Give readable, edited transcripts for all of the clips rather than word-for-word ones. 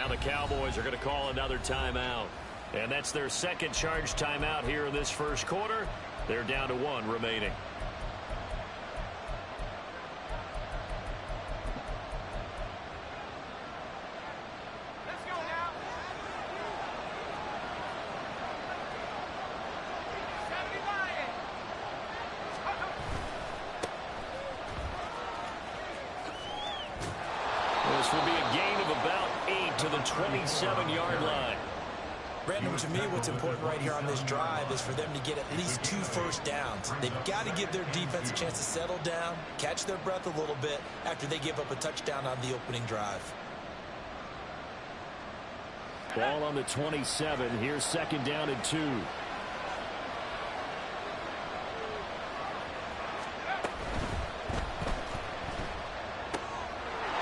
Now the Cowboys are going to call another timeout. And that's their second charge timeout here in this first quarter. They're down to 1 remaining. This will be a gain of about 8 to the 27-yard line. Brandon, to me, what's important right here on this drive is for them to get at least 2 first downs. They've got to give their defense a chance to settle down, catch their breath a little bit after they give up a touchdown on the opening drive. Ball on the 27. Here's second down and 2.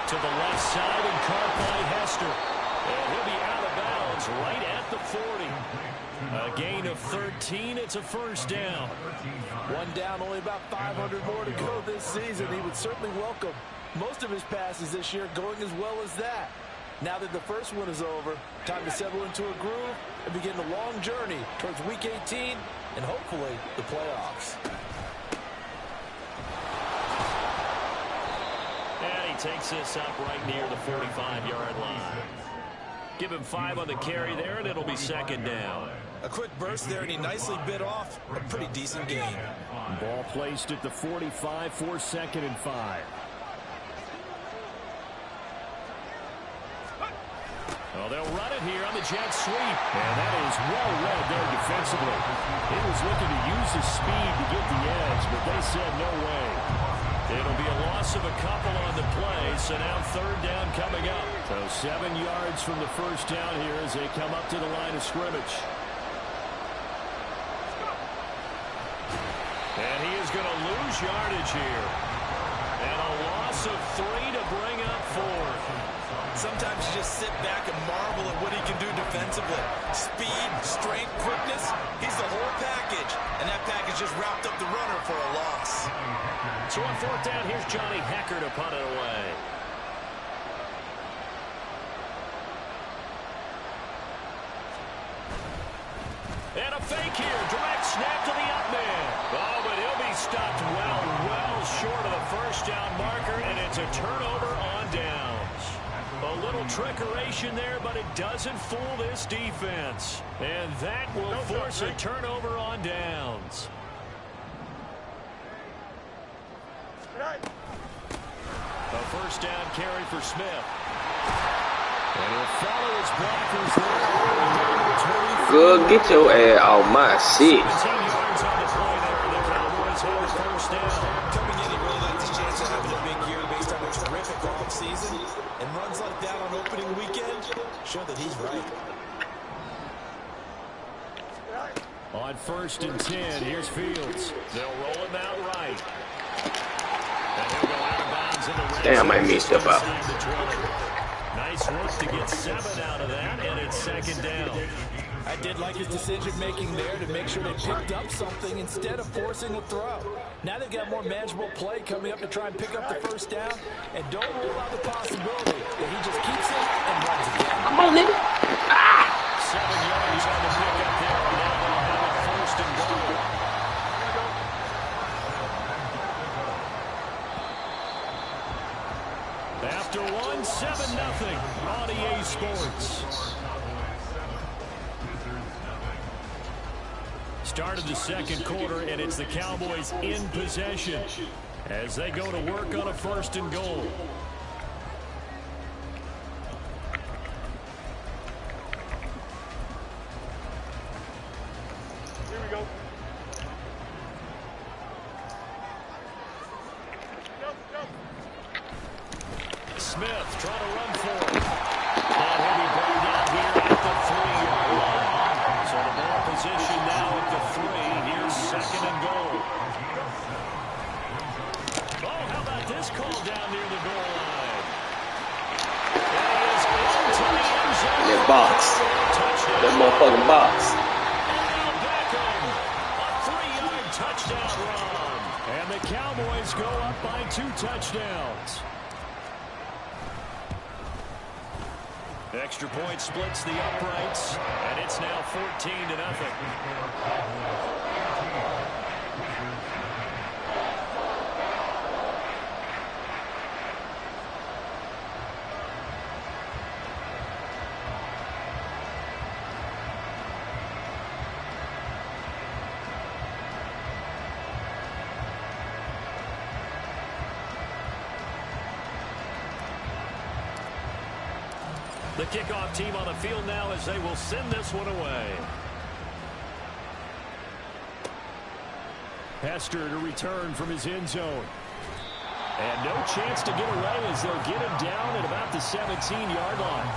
To the left side and caught by Hester. And he'll be out of bounds right at the 40. A gain of 13. It's a first down. 1 down, only about 500 more to go this season. He would certainly welcome most of his passes this year going as well as that. Now that the first one is over, time to settle into a groove and begin the long journey towards Week 18 and hopefully the playoffs. And he takes this up right near the 45-yard line. Give him 5 on the carry there, and it'll be second down. A quick burst there, and he nicely bit off a pretty decent gain. Ball placed at the 45 for second and 5. Oh, they'll run it here on the jet sweep. And that is well read there defensively. He was looking to use his speed to get the edge, but they said no way. It'll be a loss of a couple on the play, so now third down coming up. So 7 yards from the first down here as they come up to the line of scrimmage. And he is going to lose yardage here. And a loss of 3 to bring up 4. Sometimes you just sit back and marvel at what he can do defensively. Speed, strength, quickness, he's the whole package. And that package just wrapped up the runner for a loss. So on fourth down, here's Johnny Hecker to punt it away. And a fake here. Direct snap to the up man. Oh, but he'll be stopped well short of the first down marker, and it's a turnover on downs. A little trickeration there, but it doesn't fool this defense. And that will force a turnover on downs. A first down carry for Smith. And he'll follow his blockers there. Good, get your ass off my shit. 17 yards on the play there. The Cowboys have a first down. Coming in, he really likes his chance of having a big year based on a terrific offseason. And runs like that on opening weekend show that he's right. On first and 10, here's Fields. They'll roll him out right. And he'll go out of bounds in the red. Damn, I messed up out. Nice work to get 7 out of that, and it's second down. I did like his decision-making there to make sure they picked up something instead of forcing a throw. Now they've got more manageable play coming up to try and pick up the first down, and don't rule out the possibility that he just keeps it and runs again. Come on, nigga. 7 yards on the pickup there. Now they'll have a first and goal. After one, 7-0 on EA Sports. Started the second quarter, and it's the Cowboys in possession as they go to work on a first and goal. Here we go. Smith trying to run for it. And he'll be brought down here at the 3-yard line. So the ball position now at the 3. Here's second and goal. Oh, how about this call down near the goal line? And he is into the end zone. That box. That motherfucking box. And now Beckham. A 3-yard touchdown run. And the Cowboys go up by 2 touchdowns. Extra point splits the uprights, and it's now 14-0. The kickoff team on the field now as they will send this one away. Hester to return from his end zone. And no chance to get away as they'll get him down at about the 17-yard line.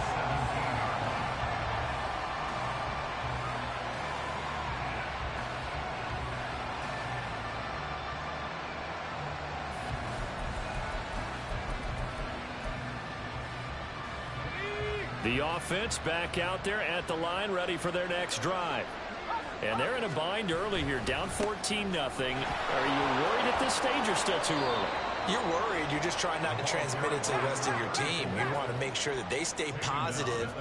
The offense back out there at the line, ready for their next drive. And they're in a bind early here, down 14-0. Are you worried at this stage or still too early? You're worried. You're just trying not to transmit it to the rest of your team. You want to make sure that they stay positive.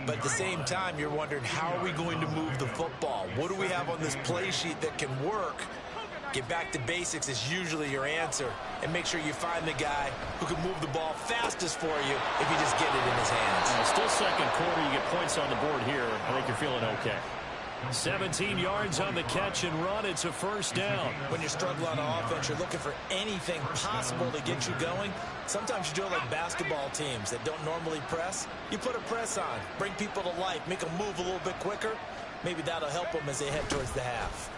But at the same time, you're wondering, how are we going to move the football? What do we have on this play sheet that can work? Get back to basics is usually your answer. And make sure you find the guy who can move the ball fastest for you if you just get it in his hands. Still second quarter. You get points on the board here. I think you're feeling okay. 17 yards on the catch and run. It's a first down. When you're struggling on offense, you're looking for anything possible to get you going. Sometimes you do it like basketball teams that don't normally press. You put a press on, bring people to life, make them move a little bit quicker. Maybe that'll help them as they head towards the half.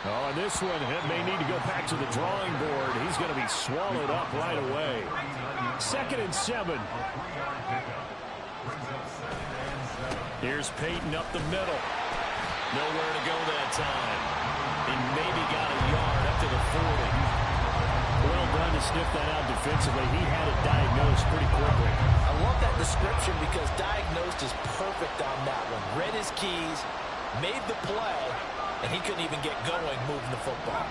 Oh, and this one may need to go back to the drawing board. He's going to be swallowed up right away. 2nd and 7. Here's Peyton up the middle. Nowhere to go that time. He maybe got a yard up to the 40. Well done to sniff that out defensively. He had it diagnosed pretty quickly. I love that description because diagnosed is perfect on that one. Read his keys, made the play, and he couldn't even get going moving the football.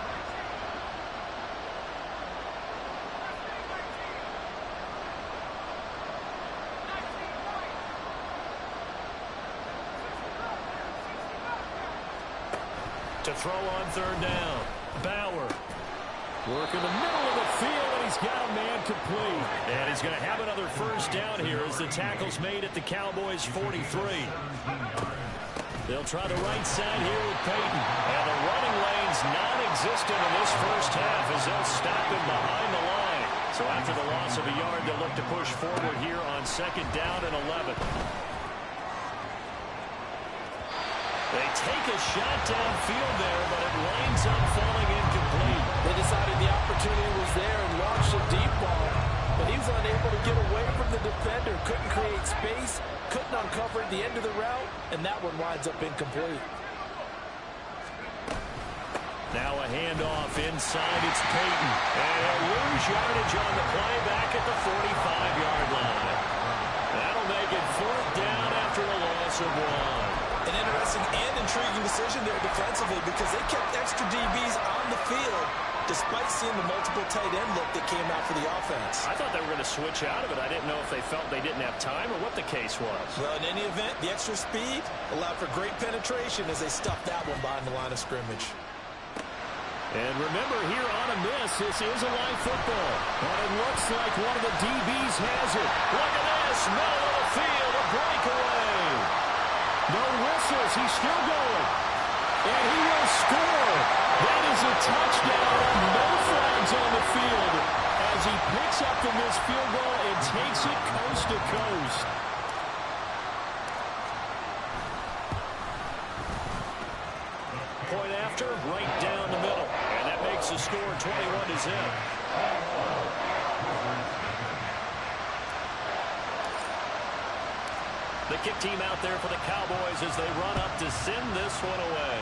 To throw on 3rd down. Bauer. Work in the middle of the field, and he's got a man complete. And he's going to have another first down here as the tackle's made at the Cowboys' 43. They'll try the right side here with Peyton. And the running lane's non-existent in this first half as they'll stop him behind the line. So after the loss of a yard, they'll look to push forward here on 2nd down and 11. They take a shot downfield there, but it winds up falling incomplete. They decided the opportunity was there and launched a deep ball, but he was unable to get away from the defender, couldn't create space, couldn't uncover at the end of the route, and that one winds up incomplete. Now a handoff inside. It's Peyton. And he'll lose yardage on the play back at the 45-yard line. That'll make it 4th down after a loss of 1. An interesting and intriguing decision there defensively because they kept extra DBs on the field despite seeing the multiple tight end look that came out for the offense. I thought they were going to switch out of it. I didn't know if they felt they didn't have time or what the case was. Well, in any event, the extra speed allowed for great penetration as they stuffed that one behind the line of scrimmage. And remember, here on a miss, this is a live football. And it looks like one of the DBs has it. Look at this. Middle of the field, a breakaway. No whistles. He's still going. And he will score. That is a touchdown. No flags on the field as he picks up the missed field goal and takes it coast to coast. Point after, right down the middle. And that makes the score 21-0. The kick team out there for the Cowboys as they run up to send this one away.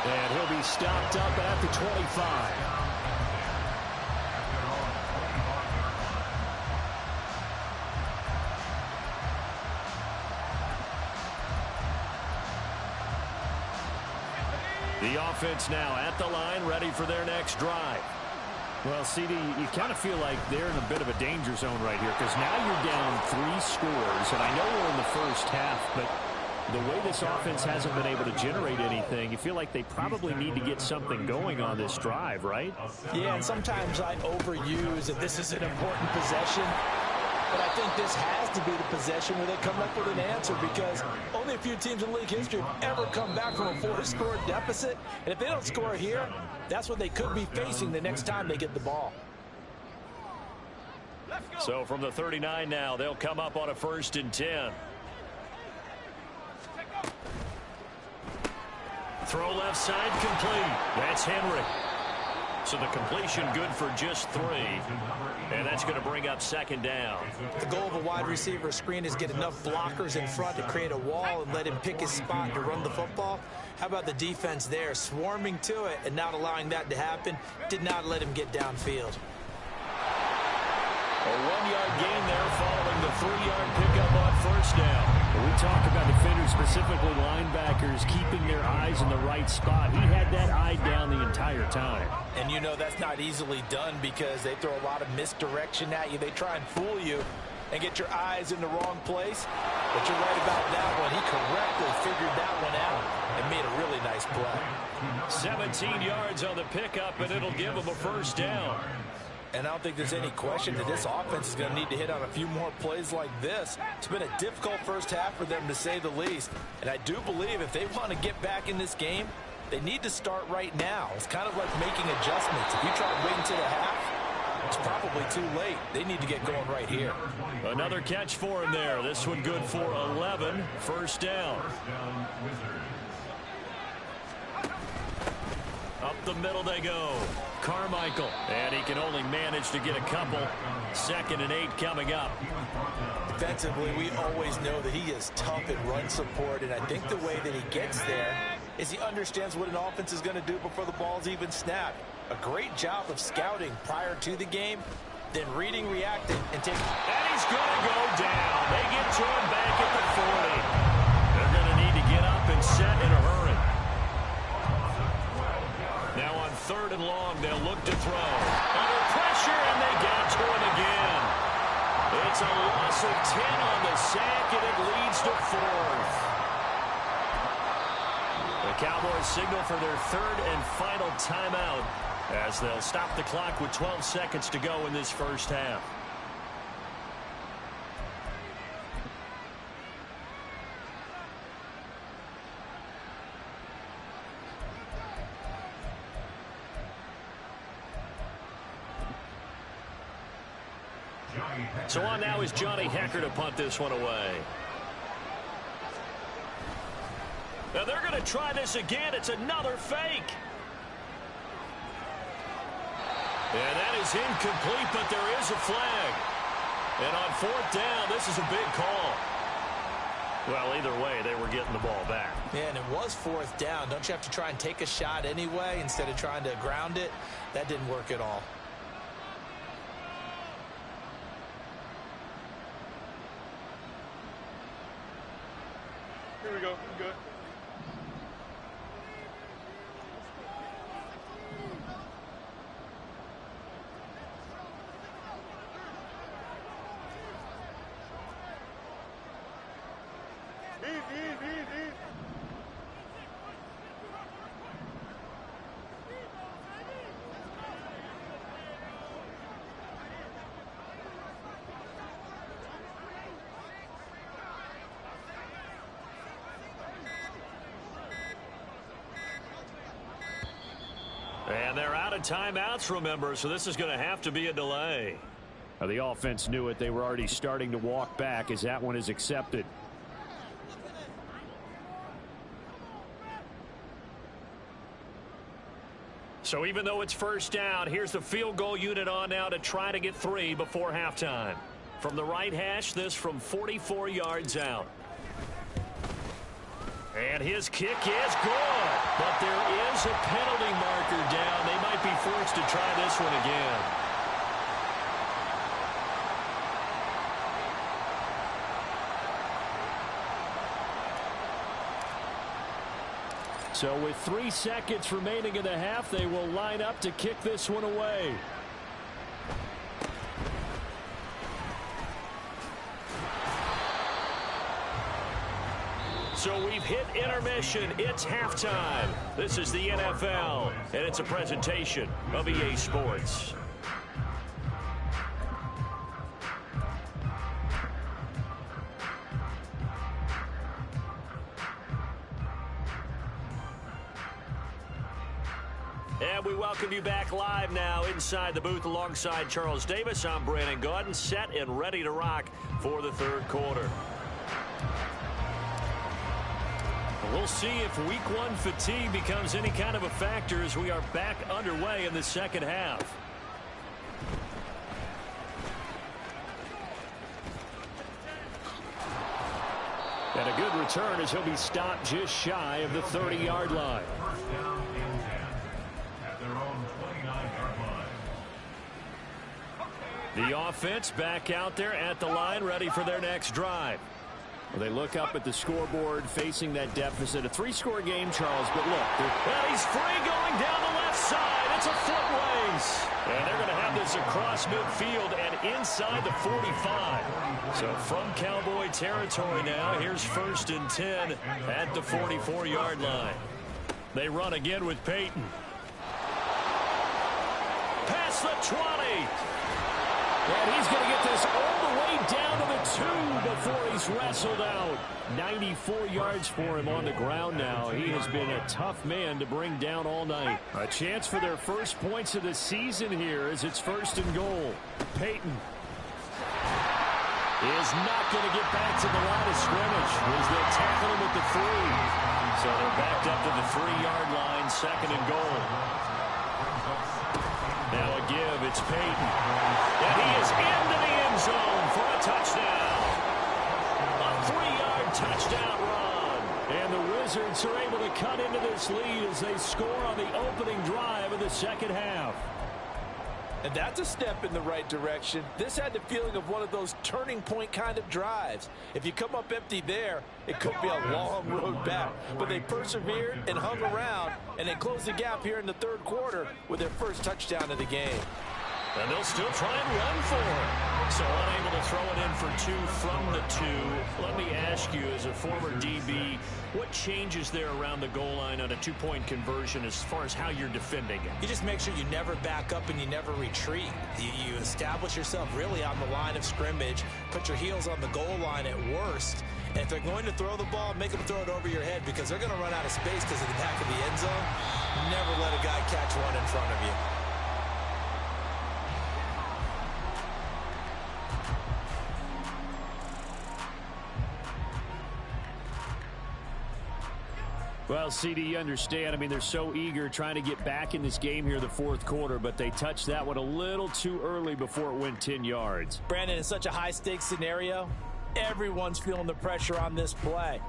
And he'll be stopped up at the 25. The offense now at the line, ready for their next drive. Well, CD, you kind of feel like they're in a bit of a danger zone right here because now you're down 3 scores, and I know we're in the first half, but the way this offense hasn't been able to generate anything, you feel like they probably need to get something going on this drive, right? Yeah, and sometimes I overuse that this is an important possession. But I think this has to be the possession where they come up with an answer because only a few teams in league history have ever come back from a 4-score deficit. And if they don't score here, that's what they could be facing the next time they get the ball. So from the 39 now, they'll come up on a 1st and 10. Throw left side complete. That's Henry. So the completion good for just 3. And that's going to bring up 2nd down. The goal of a wide receiver screen is get enough blockers in front to create a wall and let him pick his spot to run the football. How about the defense there, swarming to it and not allowing that to happen? Did not let him get downfield. A 1-yard gain there following the 3-yard pickup on 1st down. We talk about defenders, specifically linebackers, keeping their eyes in the right spot. He had that eye down the entire time. And you know that's not easily done because they throw a lot of misdirection at you. They try and fool you and get your eyes in the wrong place. But you're right about that one. He correctly figured that one out and made a really nice play. 17 yards on the pickup, and it'll give him a 1st down. And I don't think there's any question that this offense is going to need to hit on a few more plays like this. It's been a difficult first half for them, to say the least. And I do believe if they want to get back in this game, they need to start right now. It's kind of like making adjustments. If you try to wait until the half, it's probably too late. They need to get going right here. Another catch for him there. This one good for 11. 1st down. Up the middle they go. Carmichael. And he can only manage to get a couple. 2nd and 8 coming up. Defensively, we always know that he is tough in run support, and I think the way that he gets there is he understands what an offense is going to do before the ball's even snapped. A great job of scouting prior to the game, then reading, reacting, and taking. And he's going to go down. They get to him back at the 40. They're going to need to get up and set in a hurry. Now on 3rd and long, they'll look to throw. Under pressure, and they get to him again. It's a loss of 10 on the sack, and it leads to 4th. The Cowboys signal for their 3rd and final timeout as they'll stop the clock with 12 seconds to go in this first half. So on now is Johnny Hecker to punt this one away. Now they're going to try this again. It's another fake. And that is incomplete, but there is a flag. And on 4th down, this is a big call. Well, either way, they were getting the ball back. Yeah, and it was 4th down. Don't you have to try and take a shot anyway instead of trying to ground it? That didn't work at all. Here we go. Good. Easy. And they're out of timeouts, remember, so this is going to have to be a delay. Now, the offense knew it. They were already starting to walk back as that one is accepted. So even though it's 1st down, here's the field goal unit on now to try to get 3 before halftime. From the right hash, this from 44 yards out. And his kick is good. But there is a penalty marker down. They might be forced to try this one again. So with 3 seconds remaining in the half, they will line up to kick this one away. So we've hit intermission. It's halftime. This is the NFL, and it's a presentation of EA Sports. And we welcome you back live now inside the booth alongside Charles Davis. I'm Brandon Gaudin, set and ready to rock for the third quarter. We'll see if week one fatigue becomes any kind of a factor as we are back underway in the second half. And a good return as he'll be stopped just shy of the 30-yard line. The offense back out there at the line, ready for their next drive. Well, they look up at the scoreboard, facing that deficit. A three-score game, Charles, but look. And he's free going down the left side. It's a foot race. And they're going to have this across midfield and inside the 45. So from Cowboy territory now, here's 1st and 10 at the 44-yard line. They run again with Peyton. Past the 20. And he's going to get this all the way down to the 2 before he's wrestled out. 94 yards for him on the ground now. He has been a tough man to bring down all night. A chance for their first points of the season here as it's 1st and goal. Peyton is not going to get back to the line of scrimmage as they tackle him at the 3. So they're backed up to the 3-yard line, 2nd and goal. Now a give, it's Peyton. And he is into the end zone for a touchdown. A 3-yard touchdown run. And the Wizards are able to cut into this lead as they score on the opening drive of the second half. And that's a step in the right direction. This had the feeling of one of those turning point kind of drives. If you come up empty there, it could be a long road back. But they persevered and hung around, and they closed the gap here in the third quarter with their first touchdown of the game. And they'll still try and run for it. So unable to throw it in for 2 from the 2. Let me ask you, as a former DB, what changes there around the goal line on a 2-point conversion as far as how you're defending it? You just make sure you never back up and you never retreat. You establish yourself really on the line of scrimmage, put your heels on the goal line at worst, and if they're going to throw the ball, make them throw it over your head because they're going to run out of space because of the back of the end zone. Never let a guy catch one in front of you. Well, CD, you understand. I mean, they're so eager trying to get back in this game here the fourth quarter, but they touched that one a little too early before it went 10 yards. Brandon, in such a high-stakes scenario, everyone's feeling the pressure on this play.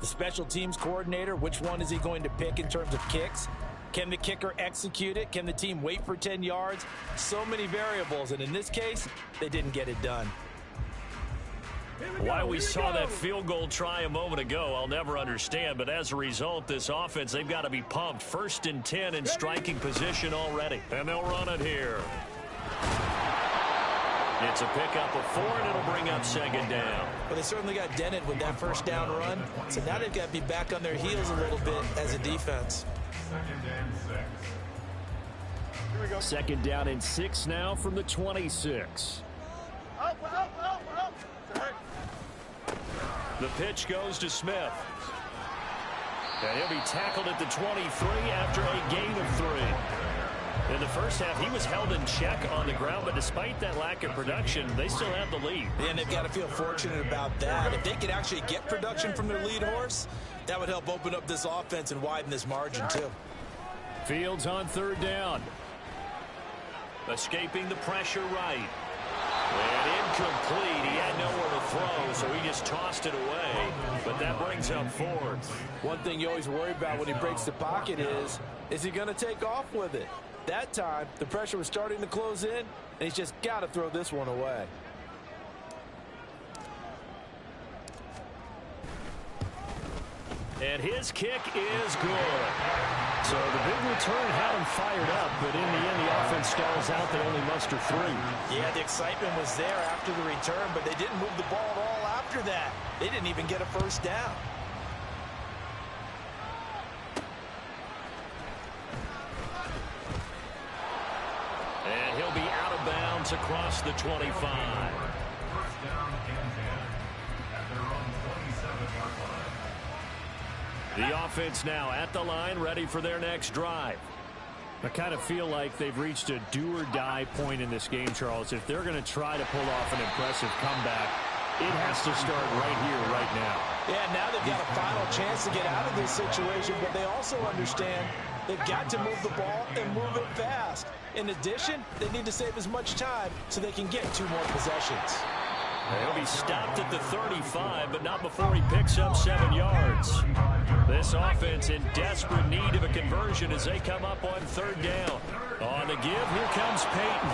The special teams coordinator, which one is he going to pick in terms of kicks? Can the kicker execute it? Can the team wait for 10 yards? So many variables, and in this case, they didn't get it done. Why we saw that field goal try a moment ago, I'll never understand. But as a result, this offense, they've got to be pumped. 1st and 10 in striking position already. And they'll run it here. It's a pickup of 4, and it'll bring up 2nd down. Well, they certainly got dented with that first down run. So now they've got to be back on their heels a little bit as a defense. 2nd down and 6 now from the 26. The pitch goes to Smith. And he'll be tackled at the 23 after a gain of 3. In the first half, he was held in check on the ground, but despite that lack of production, they still have the lead. And they've got to feel fortunate about that. If they could actually get production from their lead horse, that would help open up this offense and widen this margin, too. Fields on 3rd down. Escaping the pressure right. And incomplete. He had nowhere to throw, so he just tossed it away. But that brings up 4th. One thing you always worry about when he breaks the pocket is he going to take off with it? That time, the pressure was starting to close in, and he's just got to throw this one away. And his kick is good. So the big return had him fired up, but in the end, the offense stalls out. They only muster 3. Yeah, the excitement was there after the return, but they didn't move the ball at all after that. They didn't even get a first down. And he'll be out of bounds across the 25. The offense now at the line, ready for their next drive. I kind of feel like they've reached a do-or-die point in this game, Charles. If they're going to try to pull off an impressive comeback, it has to start right here, right now. Yeah, now they've got a final chance to get out of this situation, but they also understand they've got to move the ball and move it fast. In addition, they need to save as much time so they can get 2 more possessions. He'll be stopped at the 35, but not before he picks up 7 yards. This offense in desperate need of a conversion as they come up on 3rd down. On the give, here comes Peyton.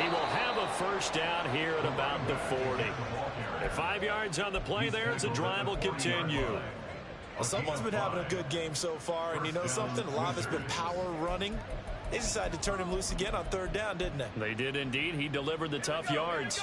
He will have a first down here at about the 40. At 5 yards on the play there as the drive will continue. Well, someone's been having a good game so far, and you know something? A lot of it's been power running. They decided to turn him loose again on 3rd down, didn't they? They did indeed. He delivered the tough yards.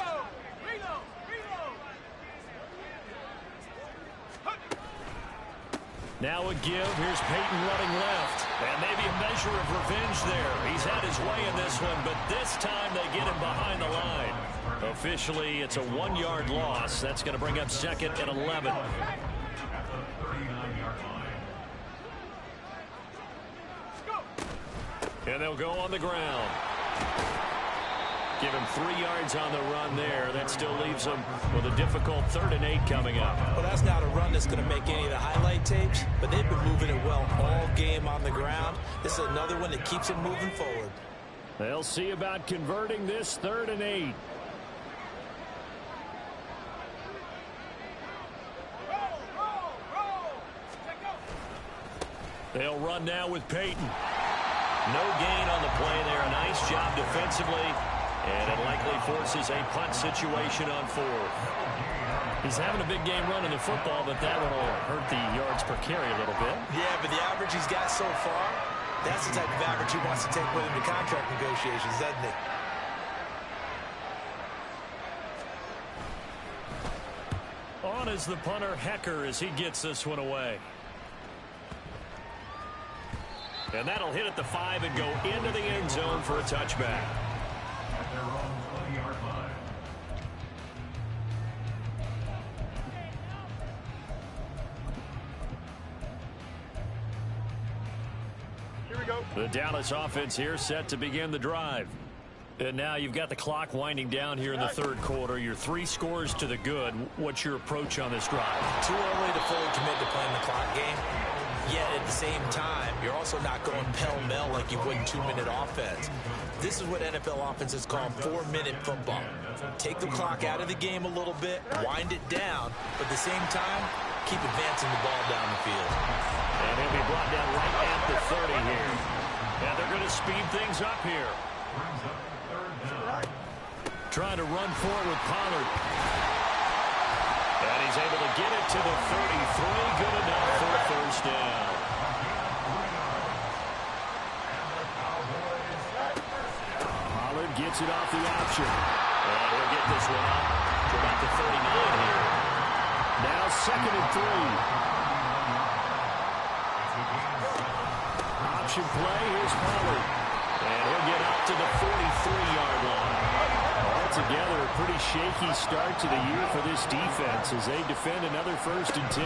Now a give. Here's Peyton running left. And maybe a measure of revenge there. He's had his way in this one, but this time they get him behind the line. Officially, it's a 1-yard loss. That's going to bring up 2nd and 11. And they'll go on the ground. Give him 3 yards on the run there. That still leaves him with a difficult 3rd and 8 coming up. Well, that's not a run that's going to make any of the highlight tapes, but they've been moving it well all game on the ground. This is another one that keeps them moving forward. They'll see about converting this 3rd and 8. They'll run now with Peyton. No gain on the play there. A nice job defensively. And it likely forces a punt situation on 4th. He's having a big game running the football, but that one will hurt the yards per carry a little bit. Yeah, but the average he's got so far, that's the type of average he wants to take with him to contract negotiations, doesn't he? On is the punter, Hecker, as he gets this one away. And that'll hit at the 5 and go into the end zone for a touchback. Here we go. The Dallas offense here set to begin the drive. And now you've got the clock winding down here in the 3rd quarter. You're 3 scores to the good. What's your approach on this drive? Too early to fully commit to playing the clock game. Yet at the same time, you're also not going pell-mell like you would in 2-minute offense. This is what NFL offenses call 4-minute football. Take the clock out of the game a little bit, wind it down, but at the same time, keep advancing the ball down the field. And he'll be brought down right at the 30 here. And they're going to speed things up here. Trying to run forward with Pollard. And he's able to get it to the 33. Good enough for a first down. Pollard gets it off the option. And he'll get this one up to about the 39 here. Now 2nd and 3. Option play. Here's Pollard. And he'll get up to the 43-yard line. Altogether, a pretty shaky start to the year for this defense as they defend another 1st and 10.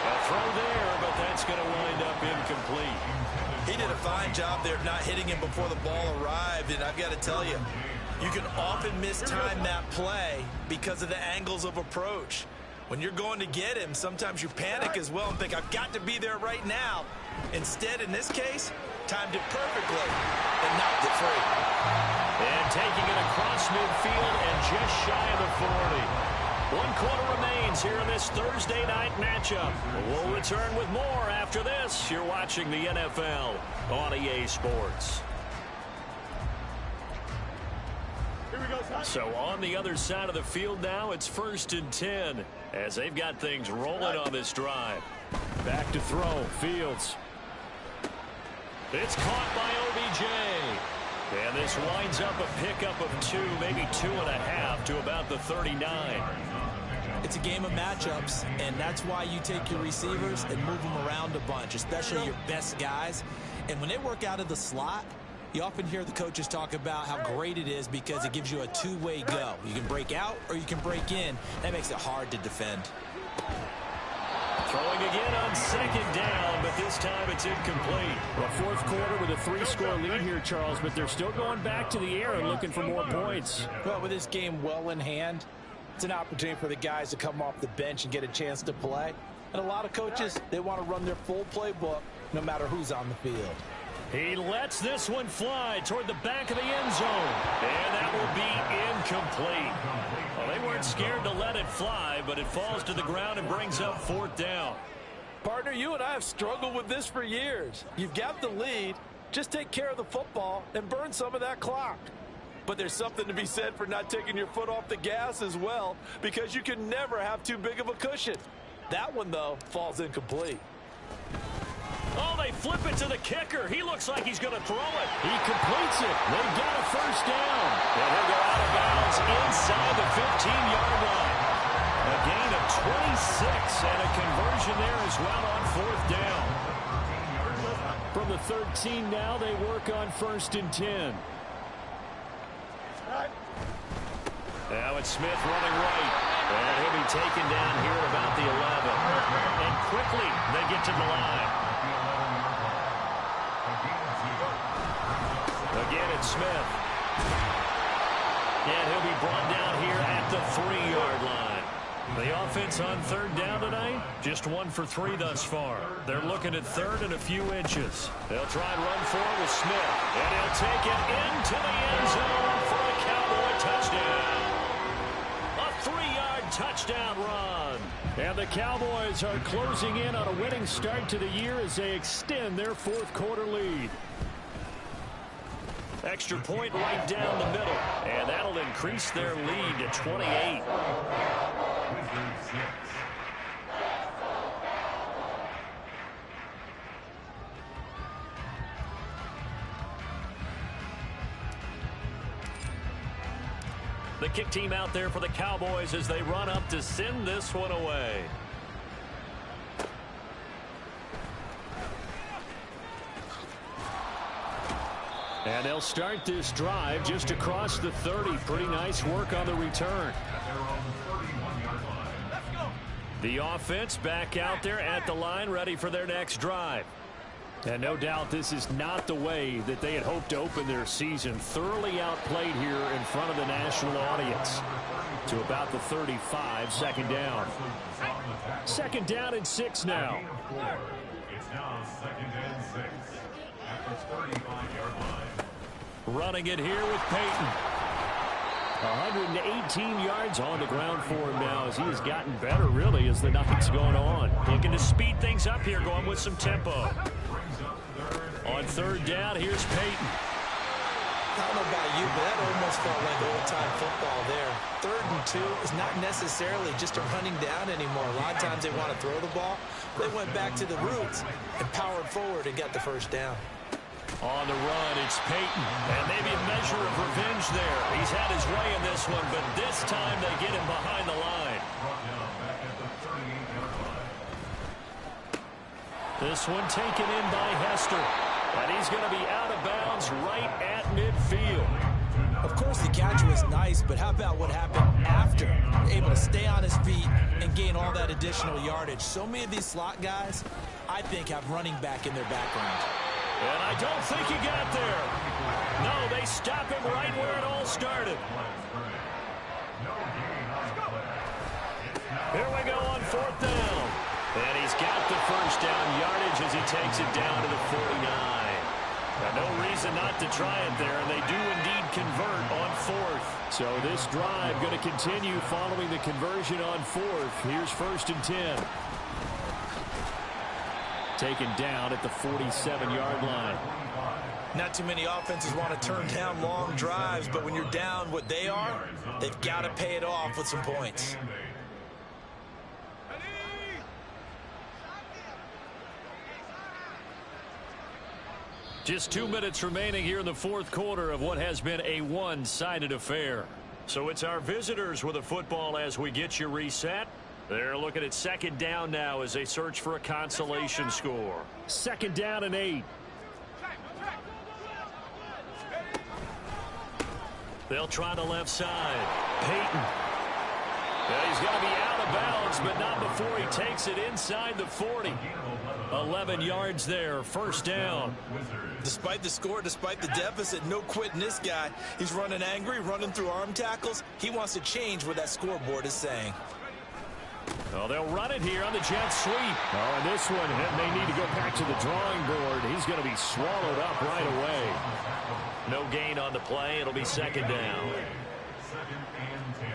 A throw there, but that's going to wind up incomplete. He did a fine job there of not hitting him before the ball arrived, and I've got to tell you, you can often mistime that play because of the angles of approach. When you're going to get him, sometimes you panic as well and think, I've got to be there right now. Instead, in this case, timed it perfectly and knocked it free. And taking it across midfield and just shy of the 40. 1 quarter remains here in this Thursday night matchup. We'll return with more after this. You're watching the NFL on EA Sports. Here we go, son. So on the other side of the field now, it's 1st and 10 as they've got things rolling on this drive. Back to throw, Fields. It's caught by OBJ. And this winds up a pickup of 2, maybe 2.5 to about the 39. It's a game of matchups, and that's why you take your receivers and move them around a bunch, especially your best guys. And when they work out of the slot, you often hear the coaches talk about how great it is because it gives you a two-way go. You can break out or you can break in. That makes it hard to defend. Throwing again on second down, but this time it's incomplete. The fourth quarter with a 3-score lead here, Charles, but they're still going back to the air and looking for more points. Well, with this game well in hand, it's an opportunity for the guys to come off the bench and get a chance to play. And a lot of coaches, they want to run their full playbook no matter who's on the field. He lets this one fly toward the back of the end zone. And that will be incomplete. Well, they weren't scared to let it fly, but it falls to the ground and brings up fourth down. Partner, you and I have struggled with this for years. You've got the lead. Just take care of the football and burn some of that clock. But there's something to be said for not taking your foot off the gas as well, because you can never have too big of a cushion. That one, though, falls incomplete. Oh, they flip it to the kicker. He looks like he's going to throw it. He completes it. They've got a first down. And he'll go out of bounds inside the 15-yard line. A gain of 26 and a conversion there as well on fourth down. From the 13 now, they work on 1st and 10. Now it's Smith running right. And he'll be taken down here at about the 11. And quickly they get to the line. Again, it's Smith. And he'll be brought down here at the 3-yard line. The offense on third down tonight, just 1 for 3 thus far. They're looking at third and a few inches. They'll try and run for it with Smith. And he'll take it into the end zone for a Cowboy touchdown. A 3-yard touchdown run. And the Cowboys are closing in on a winning start to the year as they extend their fourth quarter lead. Extra point right down the middle. And that'll increase their lead to 28. The kick team out there for the Cowboys as they run up to send this one away. And they'll start this drive just across the 30. Pretty nice work on the return. The offense back out there at the line, ready for their next drive. And no doubt this is not the way that they had hoped to open their season. Thoroughly outplayed here in front of the national audience. To about the 35, 2nd down. 2nd down and 6 now. It's now 2nd and 6 at the 35-yard line. Running it here with Peyton. 118 yards on the ground for him now as he has gotten better, really, as the night's going on. Looking to speed things up here, going with some tempo. On third down, here's Peyton. I don't know about you, but that almost felt like old-time football there. 3rd and 2 is not necessarily just a running down anymore. A lot of times they want to throw the ball. They went back to the roots and powered forward and got the first down. On the run, it's Peyton. And maybe a measure of revenge there. He's had his way in this one, but this time they get him behind the line. This one taken in by Hester. And he's going to be out of bounds right at midfield. Of course, the catch was nice, but how about what happened after? Able to stay on his feet and gain all that additional yardage. So many of these slot guys, I think, have running back in their background. And I don't think he got there. No, they stop him right where it all started. Here we go on 4th down. And he's got the first down yardage as he takes it down to the 49. Now, no reason not to try it there, and they do indeed convert on 4th. So this drive going to continue following the conversion on 4th. Here's 1st and 10. Taken down at the 47-yard line. Not too many offenses want to turn down long drives, but when you're down what they are, they've got to pay it off with some points. Just 2 minutes remaining here in the fourth quarter of what has been a one-sided affair. So it's our visitors with the football as we get you reset. They're looking at 2nd down now as they search for a consolation score. 2nd down and 8. They'll try the left side. Peyton. Yeah, he's going to be out of bounds, but not before he takes it inside the 40. 11 yards there, first down. Despite the score, despite the deficit, no quitting this guy. He's running angry, running through arm tackles. He wants to change what that scoreboard is saying. Oh, they'll run it here on the jet sweep. Oh, and this one, they need to go back to the drawing board. He's going to be swallowed up right away. No gain on the play. It'll be second down. Second and 10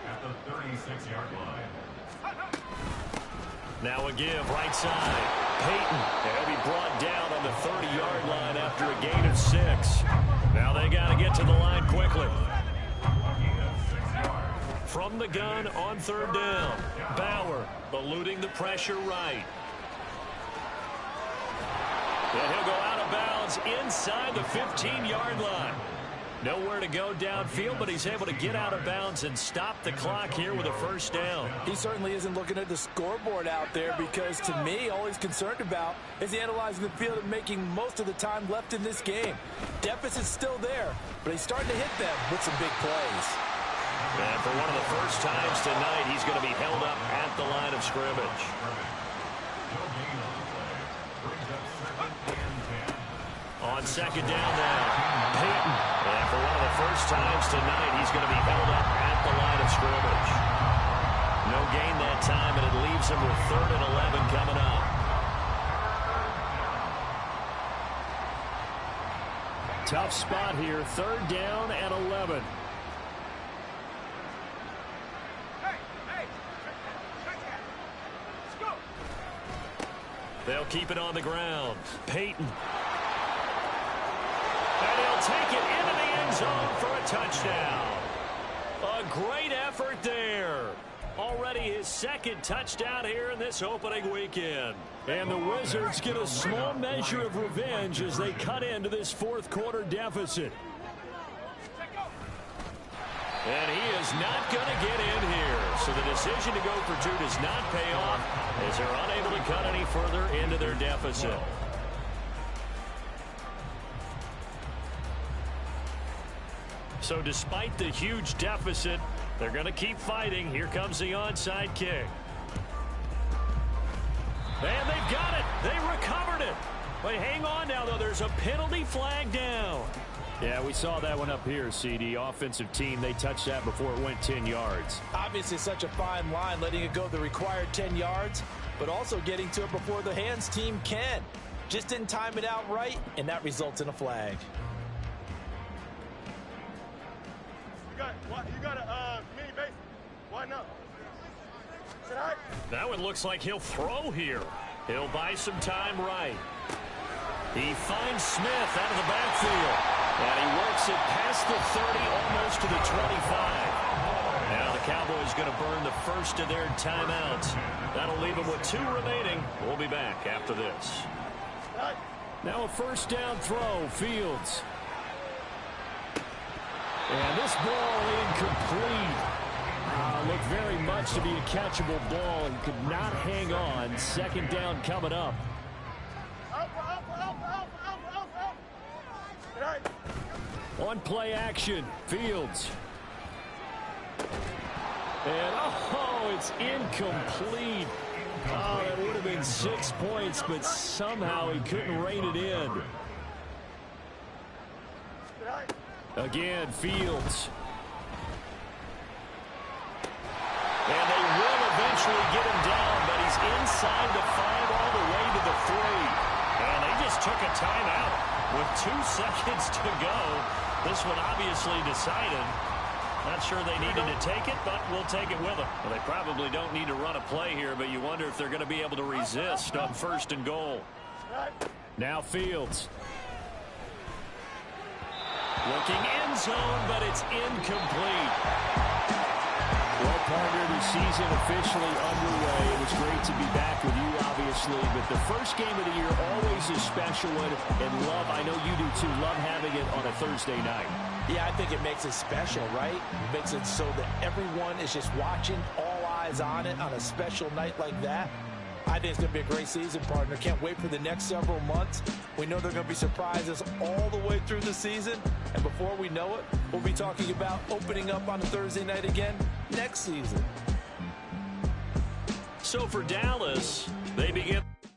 at the 36-yard line. Now a give, right side. Peyton. They'll be brought down on the 30-yard line after a gain of 6. Now they got to get to the line quickly. From the gun on third down. Bauer eluding the pressure right. And he'll go out of bounds inside the 15-yard line. Nowhere to go downfield, but he's able to get out of bounds and stop the clock here with a first down. He certainly isn't looking at the scoreboard out there because, to me, all he's concerned about is analyzing the field and making most of the time left in this game. Deficit's still there, but he's starting to hit them with some big plays. And for one of the first times tonight, he's going to be held up at the line of scrimmage. On second down now, Peyton. And for one of the first times tonight, he's going to be held up at the line of scrimmage. No gain that time, and it leaves him with 3rd and 11 coming up. Tough spot here, 3rd down and 11. They'll keep it on the ground. Peyton. And he'll take it into the end zone for a touchdown. A great effort there. Already his 2nd touchdown here in this opening weekend. And the Wizards get a small measure of revenge as they cut into this 4th quarter deficit. And he is not going to get in here. So the decision to go for 2 does not pay off as they're unable to cut any further into their deficit. So despite the huge deficit, they're going to keep fighting. Here comes the onside kick. And they've got it. They recovered it. But hang on now, though. There's a penalty flag down. Yeah, we saw that one up here, CD. Offensive team, they touched that before it went 10 yards. Obviously such a fine line, letting it go the required 10 yards, but also getting to it before the hands team can. Just didn't time it out right, and that results in a flag. You got a mini base. Why not? That one looks like he'll throw here. He'll buy some time right. He finds Smith out of the backfield. And he works it past the 30, almost to the 25. Now the Cowboys going to burn the first of their timeouts. That'll leave them with 2 remaining. We'll be back after this. Now a first down throw, Fields. And this ball incomplete. Looked very much to be a catchable ball and could not hang on. Second down coming up. On play action, Fields. And, oh, it's incomplete. Oh, that would have been 6 points, but somehow he couldn't rein it in. Again, Fields. And they will eventually get him down, but he's inside the 5 all the way to the 3. And they just took a timeout with 2 seconds to go. This one obviously decided. Not sure they needed to take it, but we'll take it with them. Well, they probably don't need to run a play here, but you wonder if they're going to be able to resist on 1st and goal. Now Fields. Looking end zone, but it's incomplete. Well, partner, the season officially underway. It was great to be back with you, obviously, but the first game of the year always a special one, and love, I know you do too, love having it on a Thursday night. Yeah, I think it makes it special, right? It makes it so that everyone is just watching, all eyes on it on a special night like that. I think it's going to be a great season, partner. Can't wait for the next several months. We know they're going to be surprises all the way through the season. And before we know it, we'll be talking about opening up on a Thursday night again next season. So for Dallas, they begin.